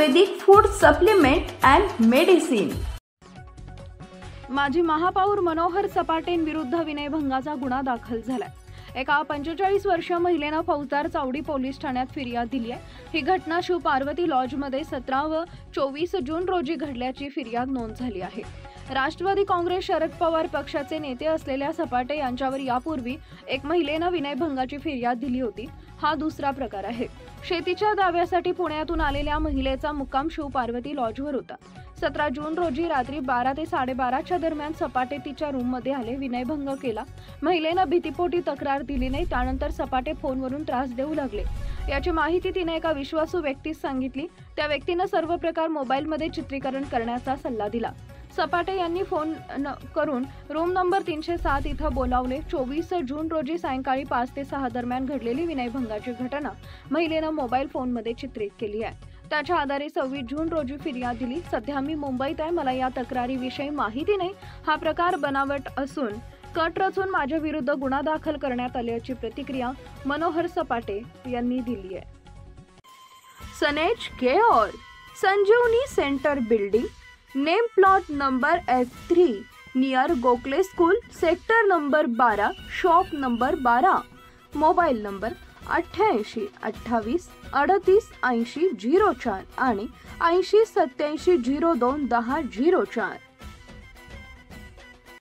Ayurvedic food supplement and medicine. माजी महापौर मनोहर सपाटेंविरुद्ध विनयभंगाचा गुन्हा दाखल झालाय। एका 45 वर्षीय महिलेनं फौजदार चावडी पोलीस ठाण्यात फिर्याद दिली आहे। ही घटना शिव पार्वती लॉजमध्ये 17 व 24 जून रोजी घडल्याची फिर्याद नोंद झाली आहे। राष्ट्रवादी काँग्रेस शरद पवार पक्षाचे नेते असलेल्या सपाटे यांच्यावर यापूर्वी एक महिलेनं विनयभंगाची फिर्याद दिली होती। हा दुसरा प्रकार आहे। शेतीच्या दाव्यासाठी पुण्यातून आलेल्या महिलेचा मुक्काम शिव पार्वती लॉजवर होता। 17 जून रोजी रात्री 12 ते 12:30च्या दरम्यान सपाटे तिच्या रूममध्ये आले, विनयभंग केला। महिलेनं भीतीपोटी तक्रार दिली नाही। त्यानंतर सपाटे फोनवरून त्रास देऊ लागले। याची माहिती तिने एका विश्वासू व्यक्तीस सांगितली। त्या व्यक्तीने सर्व प्रकार मोबाईलमध्ये चित्रीकरण करण्याचा सल्ला दिला। सपाटे यांनी फोन करून रूम नंबर 307 इथं बोलावले। 24 जून रोजी सायंकाळी 5 ते 6 दरम्यान घडलेली विनयभंगाची घटना महिलेनं मोबाईल फोनमध्ये चित्रित केली आहे। त्याच्या आधारे 26 जून रोजी फिर्याद दिली। सध्या मी मुंबईत आहे, मला या तक्रारीविषयी माहिती नाही। हा प्रकार बनावट असून कट रचून माझ्या विरुद्ध गुन्हा दाखल करण्यात आल्याची प्रतिक्रिया मनोहर सपाटे यांनी दिली आहे। सनेज care Sanjeevani center building, name plot number F3 near Gokhale school, sector number 12, shop number 12, mobile number 88 28 38 80 04 आणि 80 87 02 10 04।